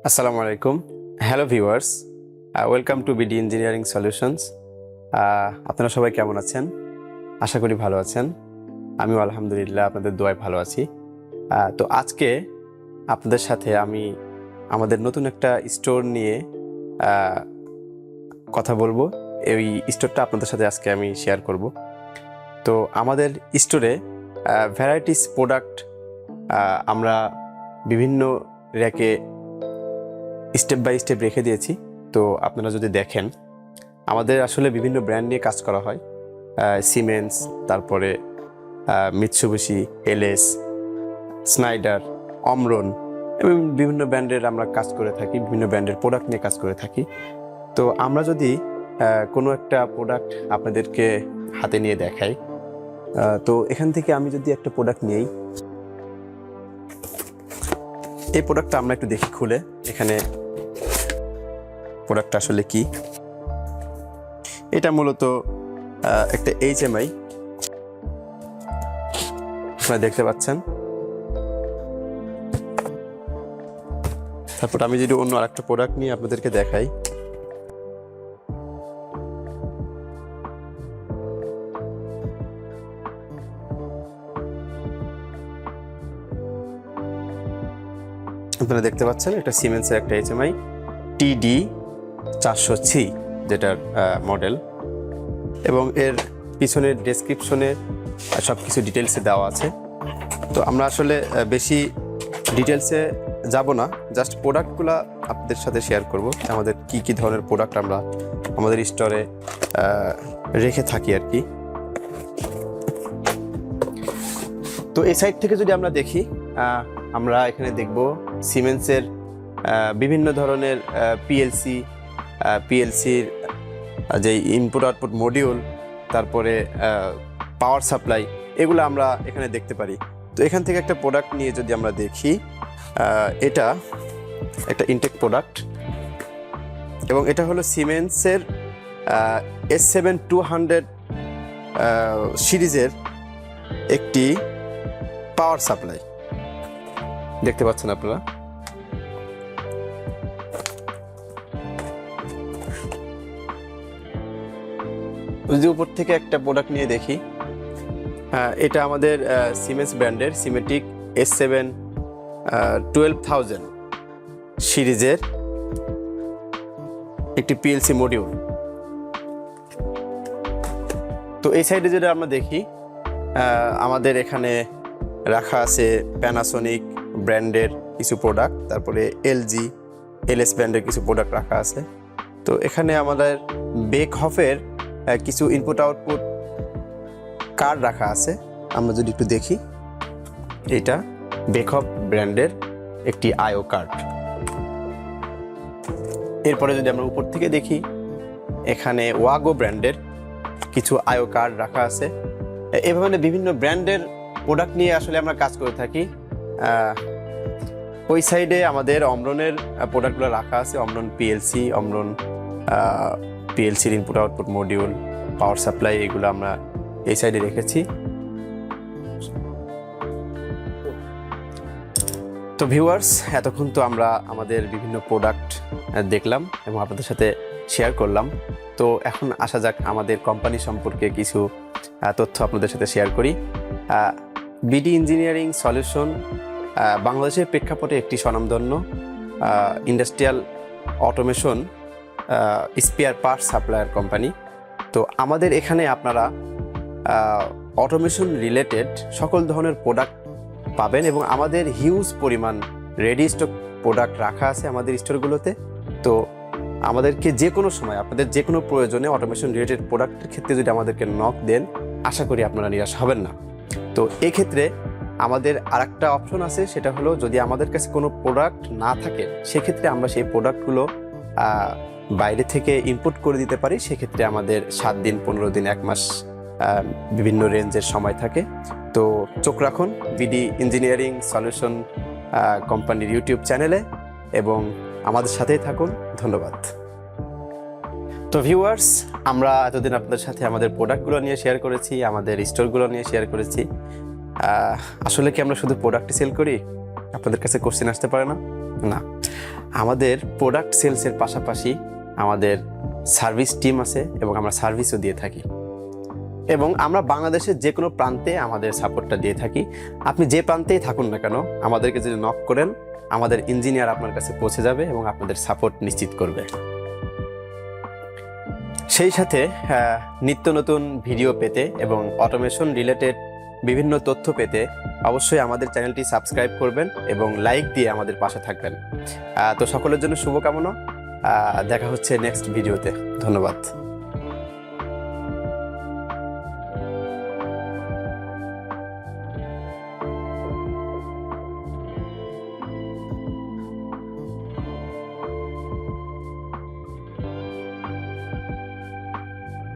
আসসালামু আলাইকুম। Hello viewers, welcome to BD engineering solutions. আপনারা সবাই কেমন আছেন? আশা করি ভালো আছেন। আমিও আলহামদুলিল্লাহ আপনাদের দোয়ায় ভালো আছি। তো আজকে আপনাদের সাথে আমি আমাদের নতুন একটা স্টোর নিয়ে কথা বলবো। এই স্টোরটা আপনাদের সাথে আজকে আমি শেয়ার করব। তো আমাদের স্টোরে ভ্যারাইটিস প্রোডাক্ট আমরা বিভিন্ন র্যাকে স্টেপ বাই স্টেপ রেখে দিয়েছি। তো আপনারা যদি দেখেন, আমাদের আসলে বিভিন্ন ব্র্যান্ড নিয়ে কাজ করা হয়। সিমেন্স, তারপরে মিৎসুবিশি, এলএস, স্নাইডার, অমরন এবং বিভিন্ন ব্র্যান্ডের আমরা কাজ করে থাকি, বিভিন্ন ব্র্যান্ডের প্রোডাক্ট নিয়ে কাজ করে থাকি। তো আমরা যদি কোনো একটা প্রোডাক্ট আপনাদেরকে হাতে নিয়ে দেখাই, তো এখান থেকে আমি যদি একটা প্রোডাক্ট নিই, এই প্রোডাক্টটা আমরা একটু দেখি খুলে। এখানে প্রোডাক্টটা আসলে কি? এটা মূলত একটা HMI, আপনারা দেখতে পাচ্ছেন। তারপর আমি যদি অন্য আরেকটা প্রোডাক্ট নিয়ে আপনাদেরকে দেখাই, আপনারা দেখতে পাচ্ছেন এটা সিমেন্সের একটা HMI TD400C, যেটার মডেল, এবং এর পিছনের ডেসক্রিপশনে সব কিছু ডিটেলসে দেওয়া আছে। তো আমরা আসলে বেশি ডিটেলসে যাব না, জাস্ট প্রোডাক্টগুলো আপনাদের সাথে শেয়ার করব, আমাদের কি কি ধরনের প্রোডাক্ট আমরা আমাদের স্টোরে রেখে থাকি আর কি। তো এই সাইড থেকে যদি আমরা দেখি, আমরা এখানে দেখব সিমেন্সের বিভিন্ন ধরনের পিএলসির যে ইনপুট আউটপুট মডিউল, তারপরে পাওয়ার সাপ্লাই, এগুলো আমরা এখানে দেখতে পারি। তো এখান থেকে একটা প্রোডাক্ট নিয়ে যদি আমরা দেখি, এটা একটা ইনটেক প্রোডাক্ট, এবং এটা হলো সিমেন্সের S7200 সিরিজের একটি পাওয়ার সাপ্লাই। দেখতে পাচ্ছেন আপনারা। যদি উপর থেকে একটা প্রোডাক্ট নিয়ে দেখি, এটা আমাদের সিমেন্স ব্র্যান্ডের সিমেটিক S7-12000 সিরিজের একটি PLC মডিউল। তো এই সাইডে যেটা আমরা দেখি, আমাদের এখানে রাখা আছে প্যানাসোনিক ব্র্যান্ডের কিছু প্রোডাক্ট, তারপরে LG, LS ব্র্যান্ডের কিছু প্রোডাক্ট রাখা আছে। তো এখানে আমাদের বেকহফের কিছু ইনপুট আউটপুট কার্ড রাখা আছে। আমরা যদি একটু দেখি, এটা বেকহফ ব্র্যান্ডের একটি IO কার্ড। এরপরে যদি আমরা উপর থেকে দেখি, এখানে ওয়াগো ব্র্যান্ডের কিছু IO কার্ড রাখা আছে। এভাবে বিভিন্ন ব্র্যান্ডের প্রোডাক্ট নিয়ে আসলে আমরা কাজ করে থাকি। ওই সাইডে আমাদের অমরনের প্রোডাক্টগুলো রাখা আছে, অমরন PLC, অমরন PLCর input output module, power supply, এগুলো আমরা এই সাইডে রেখেছি। তো ভিউয়ার্স, এতক্ষণ তো আমরা আমাদের বিভিন্ন প্রোডাক্ট দেখলাম এবং আপনাদের সাথে শেয়ার করলাম। তো এখন আসা যাক আমাদের কোম্পানি সম্পর্কে কিছু তথ্য আপনাদের সাথে শেয়ার করি। বিডি ইঞ্জিনিয়ারিং সলিউশন বাংলাদেশের প্রেক্ষাপটে একটি স্বনামধন্য industrial automation spare parts supplier company. তো আমাদের এখানে আপনারা অটোমেশন রিলেটেড সকল ধরনের প্রোডাক্ট পাবেন, এবং আমাদের হিউজ পরিমাণ রেডি স্টক প্রোডাক্ট রাখা আছে আমাদের স্টোরগুলোতে। তো আমাদেরকে যে কোনো সময় আপনাদের যে কোনো প্রয়োজনে অটোমেশন রিলেটেড প্রোডাক্টের ক্ষেত্রে যদি আমাদেরকে নক দেন, আশা করি আপনারা নিরাশ হবেন না। তো এক্ষেত্রে আমাদের আরেকটা অপশন আছে, সেটা হলো যদি আমাদের কাছে কোনো প্রোডাক্ট না থাকে, সেক্ষেত্রে আমরা সেই প্রোডাক্টগুলো বাইরে থেকে ইনপুট করে দিতে পারি। সেক্ষেত্রে আমাদের 7 দিন, 15 দিন, 1 মাস বিভিন্ন রেঞ্জের সময় থাকে। তো চোখ রাখুন বিডি ইঞ্জিনিয়ারিং সলিউশন কোম্পানির ইউটিউব চ্যানেলে, এবং আমাদের সাথেই থাকুন। ধন্যবাদ। তো ভিউয়ার্স, আমরা এতদিন আপনাদের সাথে আমাদের প্রোডাক্টগুলো নিয়ে শেয়ার করেছি, আমাদের স্টোরগুলো নিয়ে শেয়ার করেছি। আসলে কি আমরা শুধু প্রোডাক্টই সেল করি? আপনাদের কাছে কোশ্চেন আসতে পারে না? আমাদের প্রোডাক্ট সেলসের পাশাপাশি আমাদের সার্ভিস টিম আছে এবং আমরা সার্ভিসও দিয়ে থাকি, এবং আমরা বাংলাদেশের যে কোনো প্রান্তে আমাদের সাপোর্টটা দিয়ে থাকি। আপনি যে প্রান্তেই থাকুন না কেন, আমাদেরকে যদি নক করেন, আমাদের ইঞ্জিনিয়ার আপনার কাছে পৌঁছে যাবে এবং আপনাদের সাপোর্ট নিশ্চিত করবে। সেই সাথে নিত্য নতুন ভিডিও পেতে এবং অটোমেশন রিলেটেড বিভিন্ন তথ্য পেতে অবশ্যই আমাদের চ্যানেলটি সাবস্ক্রাইব করবেন এবং লাইক দিয়ে আমাদের পাশে থাকবেন। তো সকলের জন্য শুভকামনা। দেখা হচ্ছে নেক্সট ভিডিওতে। ধন্যবাদ।